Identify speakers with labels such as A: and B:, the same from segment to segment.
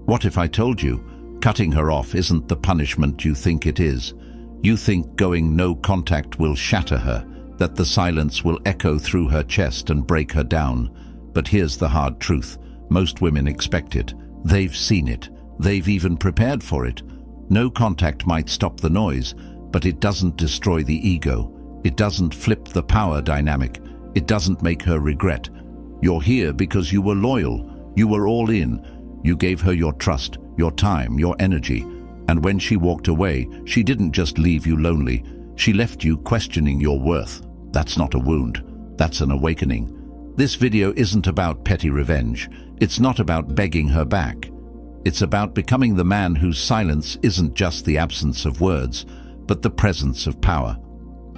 A: What if I told you cutting her off isn't the punishment you think it is? You think going no contact will shatter her, that the silence will echo through her chest and break her down. But here's the hard truth. Most women expect it. They've seen it. They've even prepared for it. No contact might stop the noise, but it doesn't destroy the ego. It doesn't flip the power dynamic. It doesn't make her regret. You're here because you were loyal. You were all in. You gave her your trust, your time, your energy. And when she walked away, she didn't just leave you lonely. She left you questioning your worth. That's not a wound. That's an awakening. This video isn't about petty revenge. It's not about begging her back. It's about becoming the man whose silence isn't just the absence of words, but the presence of power.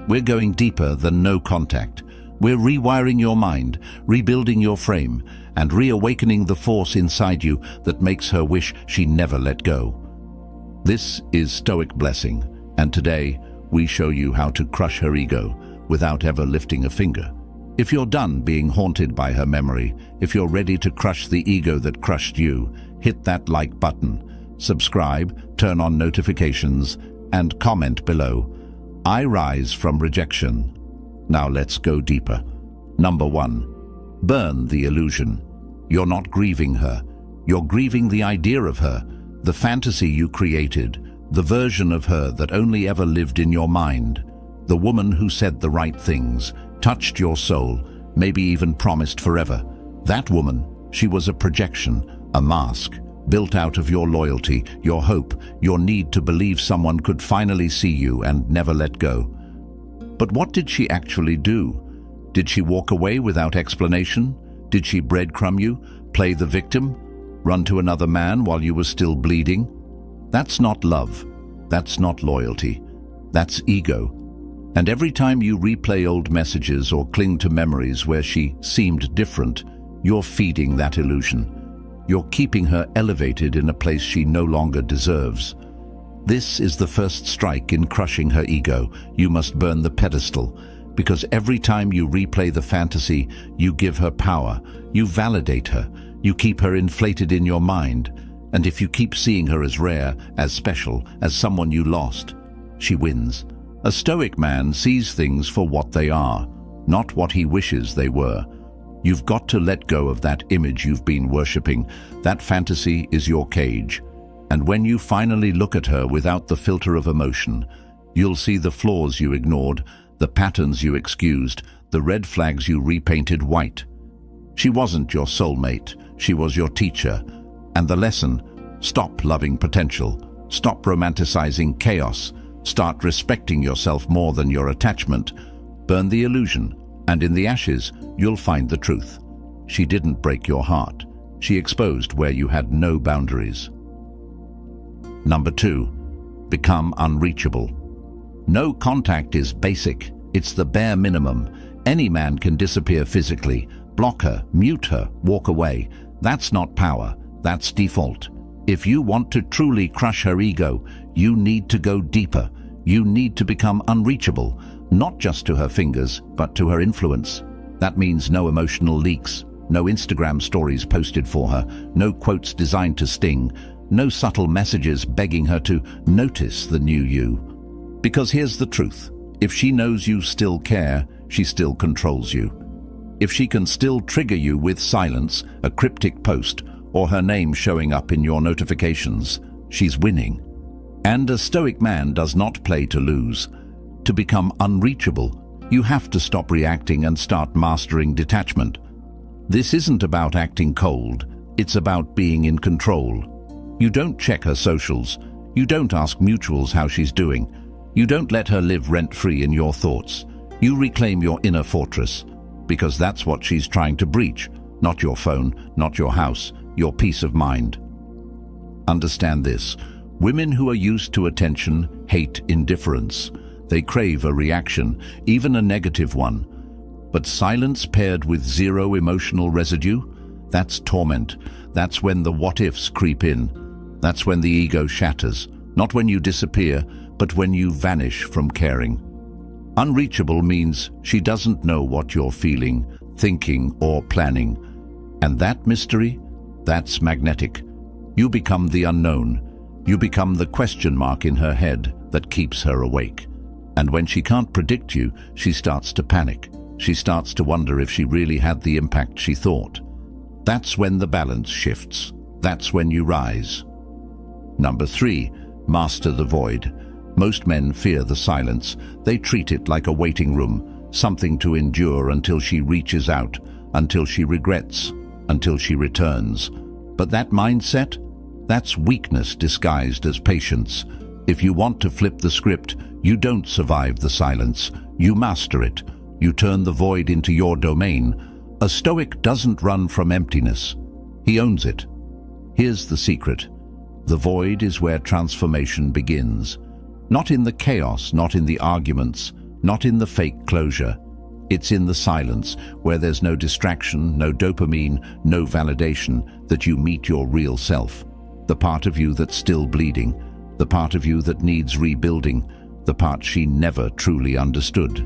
A: We're going deeper than no contact. We're rewiring your mind, rebuilding your frame, and reawakening the force inside you that makes her wish she never let go. This is Stoic Blessing, and today we show you how to crush her ego without ever lifting a finger. If you're done being haunted by her memory, if you're ready to crush the ego that crushed you, hit that like button, subscribe, turn on notifications, and comment below. I rise from rejection. Now let's go deeper. Number 1. Burn the illusion. You're not grieving her. You're grieving the idea of her, the fantasy you created, the version of her that only ever lived in your mind. The woman who said the right things, touched your soul, maybe even promised forever. That woman, she was a projection, a mask, built out of your loyalty, your hope, your need to believe someone could finally see you and never let go. But what did she actually do? Did she walk away without explanation? Did she breadcrumb you, play the victim, run to another man while you were still bleeding? That's not love. That's not loyalty. That's ego. And every time you replay old messages or cling to memories where she seemed different, you're feeding that illusion. You're keeping her elevated in a place she no longer deserves. This is the first strike in crushing her ego. You must burn the pedestal, because every time you replay the fantasy, you give her power, you validate her, you keep her inflated in your mind. And if you keep seeing her as rare, as special, as someone you lost, she wins. A Stoic man sees things for what they are, not what he wishes they were. You've got to let go of that image you've been worshipping. That fantasy is your cage. And when you finally look at her without the filter of emotion, you'll see the flaws you ignored, the patterns you excused, the red flags you repainted white. She wasn't your soulmate. She was your teacher. And the lesson: stop loving potential. Stop romanticizing chaos. Start respecting yourself more than your attachment. Burn the illusion, and in the ashes, you'll find the truth. She didn't break your heart. She exposed where you had no boundaries. Number 2. Become unreachable. No contact is basic. It's the bare minimum. Any man can disappear physically, block her, mute her, walk away. That's not power. That's default. If you want to truly crush her ego, you need to go deeper. You need to become unreachable, not just to her fingers, but to her influence. That means no emotional leaks, no Instagram stories posted for her, no quotes designed to sting, no subtle messages begging her to notice the new you. Because here's the truth: if she knows you still care, she still controls you. If she can still trigger you with silence, a cryptic post, or her name showing up in your notifications, she's winning. And a Stoic man does not play to lose. To become unreachable, you have to stop reacting and start mastering detachment. This isn't about acting cold, it's about being in control. You don't check her socials. You don't ask mutuals how she's doing. You don't let her live rent-free in your thoughts. You reclaim your inner fortress, because that's what she's trying to breach. Not your phone, not your house, your peace of mind. Understand this. Women who are used to attention hate indifference. They crave a reaction, even a negative one. But silence paired with zero emotional residue, that's torment. That's when the what-ifs creep in. That's when the ego shatters. Not when you disappear, but when you vanish from caring. Unreachable means she doesn't know what you're feeling, thinking, or planning. And that mystery, that's magnetic. You become the unknown. You become the question mark in her head that keeps her awake. And when she can't predict you, she starts to panic. She starts to wonder if she really had the impact she thought. That's when the balance shifts. That's when you rise. Number 3, master the void. Most men fear the silence. They treat it like a waiting room, something to endure until she reaches out, until she regrets, until she returns. But that mindset? That's weakness disguised as patience. If you want to flip the script, you don't survive the silence. You master it. You turn the void into your domain. A Stoic doesn't run from emptiness. He owns it. Here's the secret. The void is where transformation begins. Not in the chaos, not in the arguments, not in the fake closure. It's in the silence, where there's no distraction, no dopamine, no validation, that you meet your real self. The part of you that's still bleeding, the part of you that needs rebuilding, the part she never truly understood.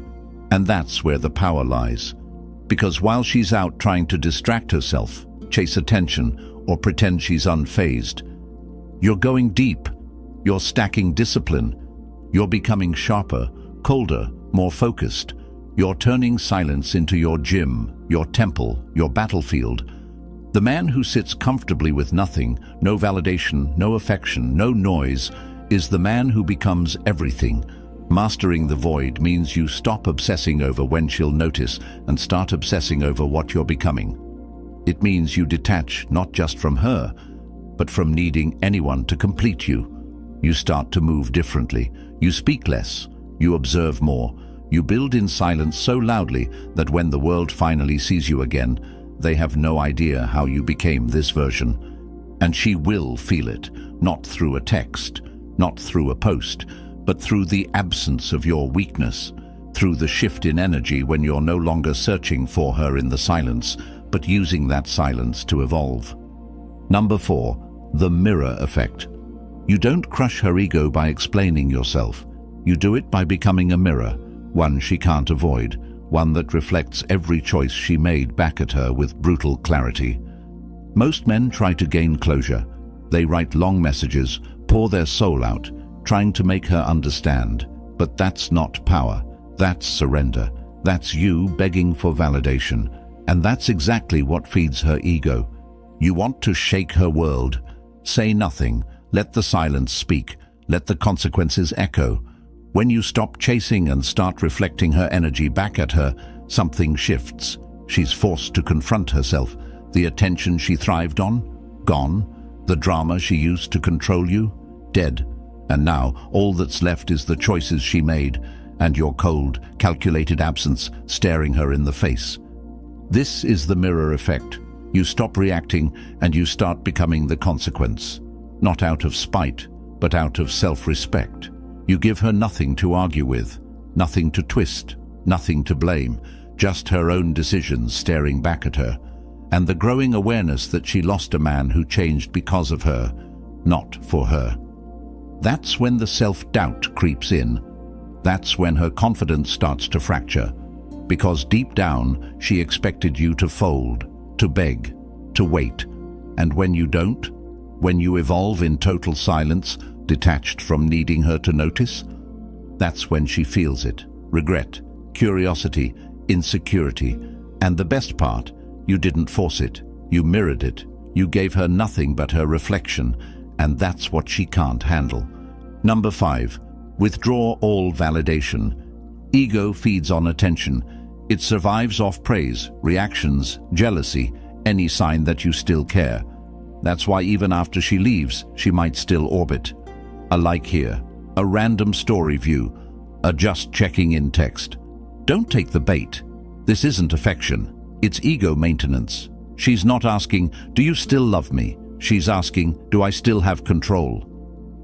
A: And that's where the power lies. Because while she's out trying to distract herself, chase attention, or pretend she's unfazed, you're going deep. You're stacking discipline. You're becoming sharper, colder, more focused. You're turning silence into your gym, your temple, your battlefield. The man who sits comfortably with nothing, no validation, no affection, no noise, is the man who becomes everything. Mastering the void means you stop obsessing over when she'll notice and start obsessing over what you're becoming. It means you detach not just from her, but from needing anyone to complete you. You start to move differently. You speak less. You observe more. You build in silence so loudly that when the world finally sees you again, they have no idea how you became this version. And she will feel it, not through a text, not through a post, but through the absence of your weakness, through the shift in energy when you're no longer searching for her in the silence, but using that silence to evolve. Number 4, the mirror effect. You don't crush her ego by explaining yourself. You do it by becoming a mirror, one she can't avoid, one that reflects every choice she made back at her with brutal clarity. Most men try to gain closure. They write long messages, pour their soul out, trying to make her understand. But that's not power. That's surrender. That's you begging for validation. And that's exactly what feeds her ego. You want to shake her world. Say nothing. Let the silence speak. Let the consequences echo. When you stop chasing and start reflecting her energy back at her, something shifts. She's forced to confront herself. The attention she thrived on? Gone. The drama she used to control you? Dead. And now all that's left is the choices she made and your cold, calculated absence staring her in the face. This is the mirror effect. You stop reacting and you start becoming the consequence. Not out of spite, but out of self-respect. You give her nothing to argue with, nothing to twist, nothing to blame, just her own decisions staring back at her, and the growing awareness that she lost a man who changed because of her, not for her. That's when the self-doubt creeps in. That's when her confidence starts to fracture, because deep down she expected you to fold, to beg, to wait. And when you don't, when you evolve in total silence, detached from needing her to notice, that's when she feels it. Regret, curiosity, insecurity. And the best part, you didn't force it. You mirrored it. You gave her nothing but her reflection, and that's what she can't handle. Number 5, withdraw all validation. Ego feeds on attention. It survives off praise, reactions, jealousy, any sign that you still care. That's why even after she leaves, she might still orbit. A like here, a random story view, a just checking in text. Don't take the bait. This isn't affection. It's ego maintenance. She's not asking, do you still love me? She's asking, do I still have control?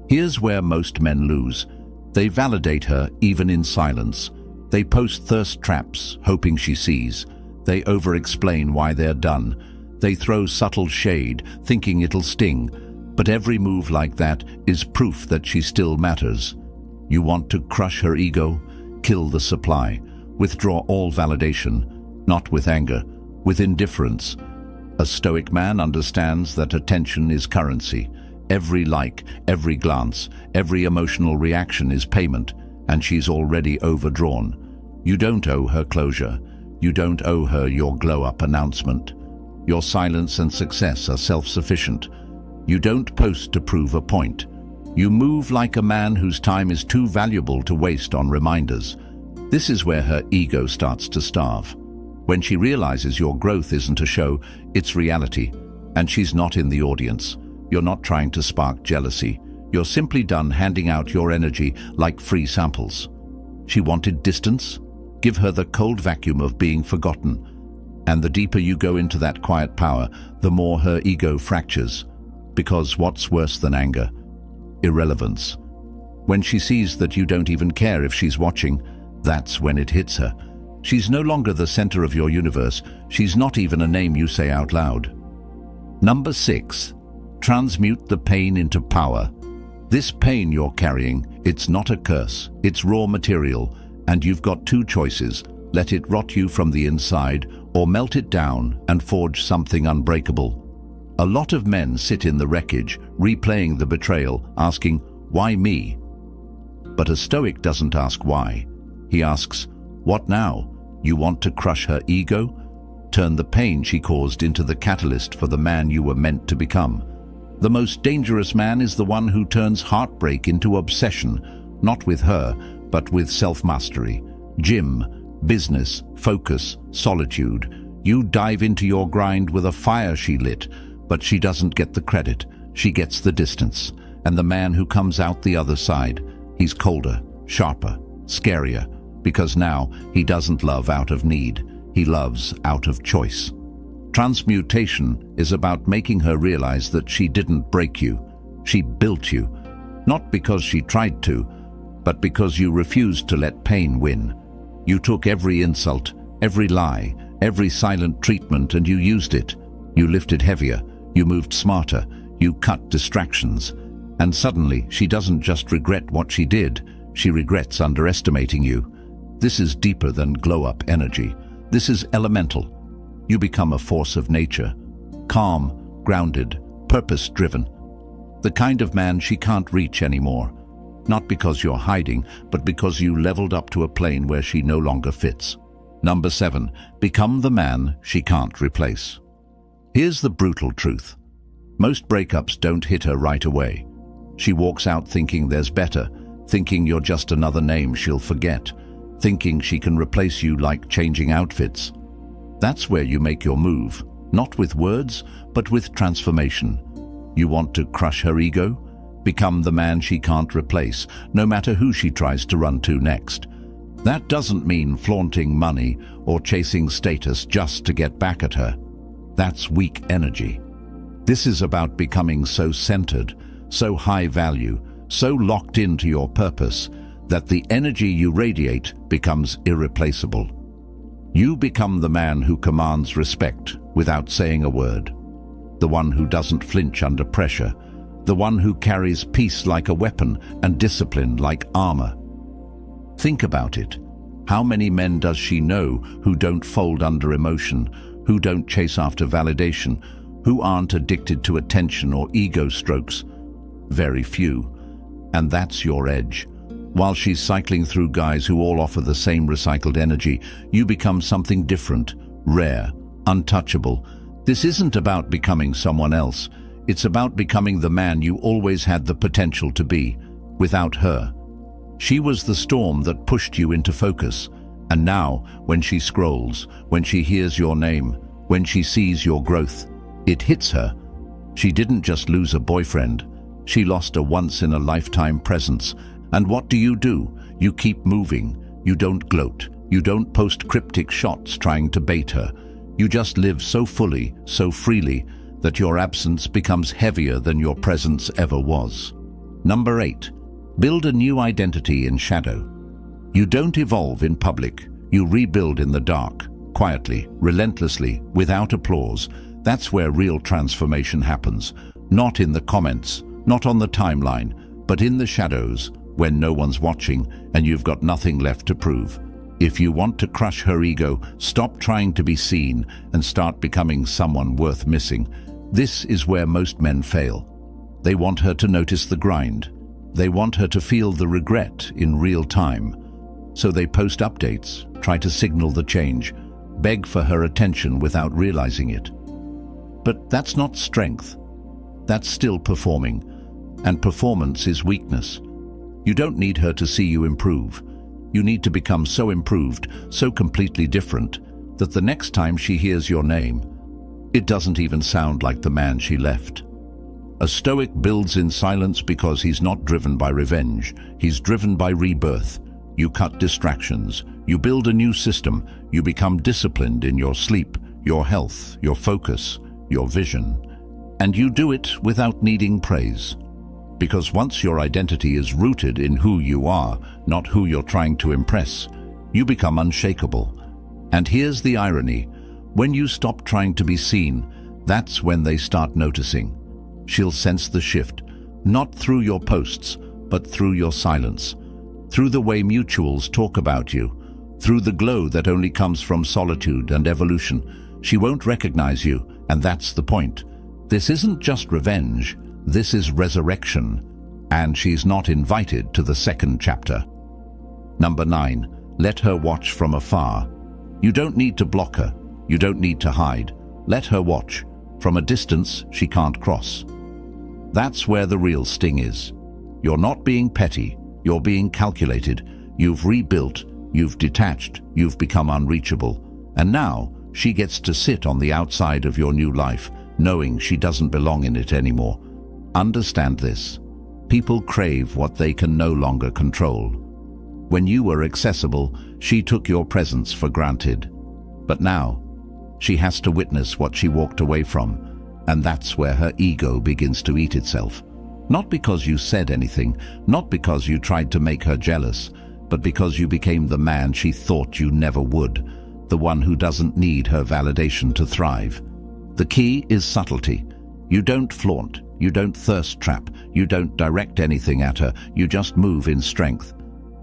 A: Here's where most men lose. They validate her even in silence. They post thirst traps, hoping she sees. They over-explain why they're done. They throw subtle shade, thinking it'll sting. But every move like that is proof that she still matters. You want to crush her ego? Kill the supply. Withdraw all validation, not with anger, with indifference. A Stoic man understands that attention is currency. Every like, every glance, every emotional reaction is payment, and she's already overdrawn. You don't owe her closure. You don't owe her your glow-up announcement. Your silence and success are self-sufficient. You don't post to prove a point. You move like a man whose time is too valuable to waste on reminders. This is where her ego starts to starve. When she realizes your growth isn't a show, it's reality, and she's not in the audience. You're not trying to spark jealousy. You're simply done handing out your energy like free samples. She wanted distance? Give her the cold vacuum of being forgotten. And the deeper you go into that quiet power, the more her ego fractures. Because what's worse than anger? Irrelevance. When she sees that you don't even care if she's watching, that's when it hits her. She's no longer the center of your universe. She's not even a name you say out loud. Number 6. Transmute the pain into power. This pain you're carrying, it's not a curse. It's raw material, and you've got two choices. Let it rot you from the inside, or melt it down and forge something unbreakable. A lot of men sit in the wreckage, replaying the betrayal, asking, "Why me?" But a Stoic doesn't ask why. He asks, "What now? You want to crush her ego? Turn the pain she caused into the catalyst for the man you were meant to become." The most dangerous man is the one who turns heartbreak into obsession, not with her, but with self-mastery. Gym, business, focus, solitude. You dive into your grind with a fire she lit, but she doesn't get the credit. She gets the distance. And the man who comes out the other side, he's colder, sharper, scarier, because now he doesn't love out of need. He loves out of choice. Transmutation is about making her realize that she didn't break you. She built you. Not because she tried to, but because you refused to let pain win. You took every insult, every lie, every silent treatment, and you used it. You lifted heavier, you moved smarter, you cut distractions. And suddenly, she doesn't just regret what she did, she regrets underestimating you. This is deeper than glow-up energy. This is elemental. You become a force of nature, calm, grounded, purpose-driven. The kind of man she can't reach anymore. Not because you're hiding, but because you leveled up to a plane where she no longer fits. Number 7. Become the man she can't replace. Here's the brutal truth. Most breakups don't hit her right away. She walks out thinking there's better, thinking you're just another name she'll forget, thinking she can replace you like changing outfits. That's where you make your move, not with words, but with transformation. You want to crush her ego? Become the man she can't replace, no matter who she tries to run to next. That doesn't mean flaunting money or chasing status just to get back at her. That's weak energy. This is about becoming so centered, so high value, so locked into your purpose, that the energy you radiate becomes irreplaceable. You become the man who commands respect without saying a word. The one who doesn't flinch under pressure. The one who carries peace like a weapon and discipline like armor. Think about it. How many men does she know who don't fold under emotion, who don't chase after validation, who aren't addicted to attention or ego strokes? Very few. And that's your edge. While she's cycling through guys who all offer the same recycled energy, you become something different, rare, untouchable. This isn't about becoming someone else. It's about becoming the man you always had the potential to be, without her. She was the storm that pushed you into focus. And now, when she scrolls, when she hears your name, when she sees your growth, it hits her. She didn't just lose a boyfriend. She lost a once-in-a-lifetime presence. And what do? You keep moving. You don't gloat. You don't post cryptic shots trying to bait her. You just live so fully, so freely, that your absence becomes heavier than your presence ever was. Number 8. Build a new identity in shadow. You don't evolve in public. You rebuild in the dark, quietly, relentlessly, without applause. That's where real transformation happens. Not in the comments, not on the timeline, but in the shadows, when no one's watching and you've got nothing left to prove. If you want to crush her ego, stop trying to be seen and start becoming someone worth missing. This is where most men fail. They want her to notice the grind. They want her to feel the regret in real time. So they post updates, try to signal the change, beg for her attention without realizing it. But that's not strength. That's still performing. And performance is weakness. You don't need her to see you improve. You need to become so improved, so completely different, that the next time she hears your name, it doesn't even sound like the man she left. A Stoic builds in silence because he's not driven by revenge. He's driven by rebirth. You cut distractions. You build a new system. You become disciplined in your sleep, your health, your focus, your vision. And you do it without needing praise. Because once your identity is rooted in who you are, not who you're trying to impress, you become unshakable. And here's the irony. When you stop trying to be seen, that's when they start noticing. She'll sense the shift, not through your posts, but through your silence, through the way mutuals talk about you, through the glow that only comes from solitude and evolution. She won't recognize you, and that's the point. This isn't just revenge, this is resurrection, and she's not invited to the second chapter. Number 9, let her watch from afar. You don't need to block her, you don't need to hide. Let her watch. From a distance she can't cross. That's where the real sting is. You're not being petty, you're being calculated. You've rebuilt, you've detached, you've become unreachable. And now she gets to sit on the outside of your new life, knowing she doesn't belong in it anymore. Understand this. People crave what they can no longer control. When you were accessible, she took your presence for granted. But now, she has to witness what she walked away from. And that's where her ego begins to eat itself. Not because you said anything, not because you tried to make her jealous, but because you became the man she thought you never would, the one who doesn't need her validation to thrive. The key is subtlety. You don't flaunt, you don't thirst trap, you don't direct anything at her, you just move in strength.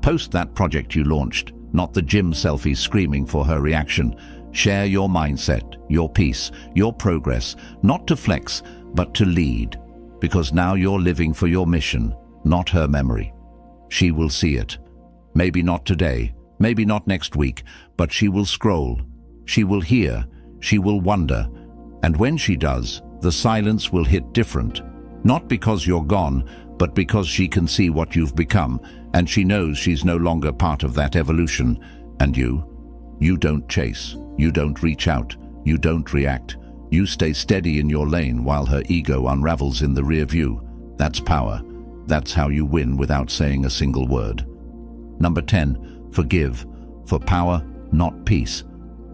A: Post that project you launched, not the gym selfie screaming for her reaction. Share your mindset, your peace, your progress, not to flex, but to lead. Because now you're living for your mission, not her memory. She will see it. Maybe not today, maybe not next week, but she will scroll. She will hear, she will wonder. And when she does, the silence will hit different. Not because you're gone, but because she can see what you've become, and she knows she's no longer part of that evolution. And you don't chase. You don't reach out, you don't react. You stay steady in your lane while her ego unravels in the rear view. That's power. That's how you win without saying a single word. Number 10, forgive. For power, not peace.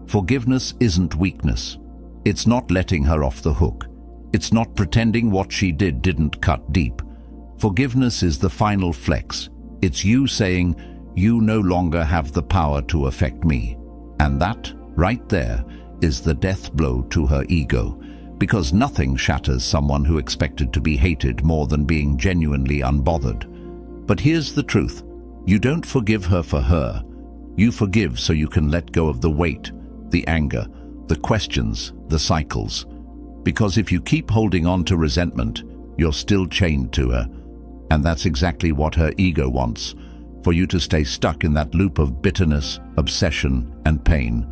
A: Forgiveness isn't weakness. It's not letting her off the hook. It's not pretending what she did didn't cut deep. Forgiveness is the final flex. It's you saying, you no longer have the power to affect me. And that, right there, is the death blow to her ego, because nothing shatters someone who expected to be hated more than being genuinely unbothered. But here's the truth. You don't forgive her for her. You forgive so you can let go of the weight, the anger, the questions, the cycles. Because if you keep holding on to resentment, you're still chained to her. And that's exactly what her ego wants, for you to stay stuck in that loop of bitterness, obsession, and pain.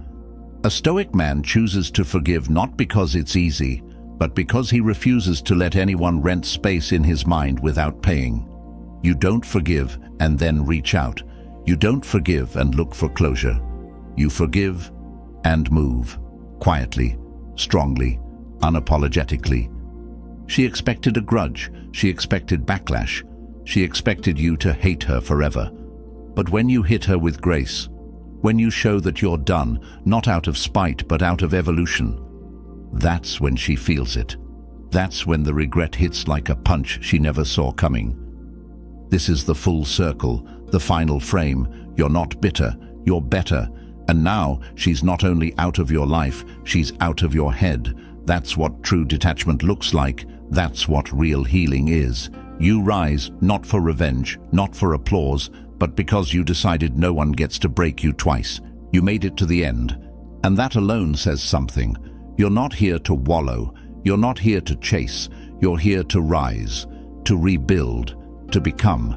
A: A Stoic man chooses to forgive not because it's easy, but because he refuses to let anyone rent space in his mind without paying. You don't forgive and then reach out. You don't forgive and look for closure. You forgive and move, quietly, strongly, unapologetically. She expected a grudge. She expected backlash. She expected you to hate her forever. But when you hit her with grace, when you show that you're done, not out of spite but out of evolution, that's when she feels it. That's when the regret hits like a punch she never saw coming. This is the full circle, the final frame. You're not bitter, you're better. And now she's not only out of your life, she's out of your head. That's what true detachment looks like. That's what real healing is. You rise, not for revenge, not for applause, but because you decided no one gets to break you twice. You made it to the end. And that alone says something. You're not here to wallow. You're not here to chase. You're here to rise. to rebuild, to become.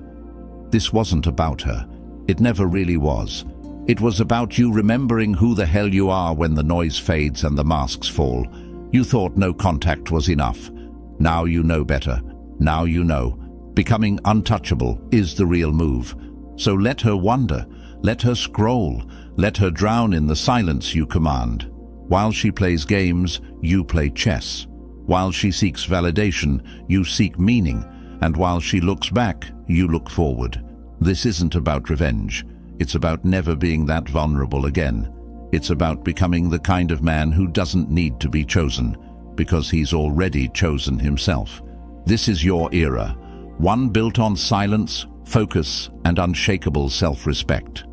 A: This wasn't about her. It never really was. It was about you remembering who the hell you are when the noise fades and the masks fall. You thought no contact was enough. Now you know better. Now you know. Becoming untouchable is the real move. So let her wander. Let her scroll. Let her drown in the silence you command. While she plays games, you play chess. While she seeks validation, you seek meaning. And while she looks back, you look forward. This isn't about revenge. It's about never being that vulnerable again. It's about becoming the kind of man who doesn't need to be chosen, because he's already chosen himself. This is your era, one built on silence, focus, and unshakable self-respect.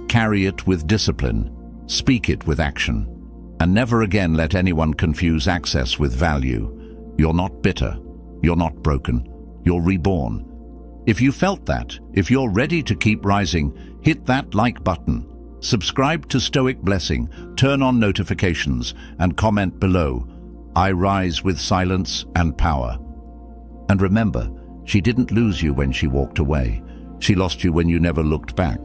A: Carry it with discipline, speak it with action, and never again let anyone confuse access with value. You're not bitter, you're not broken, you're reborn. If you felt that, if you're ready to keep rising, hit that like button. Subscribe to Stoic Blessing, turn on notifications, and comment below. I rise with silence and power. And remember, she didn't lose you when she walked away. She lost you when you never looked back.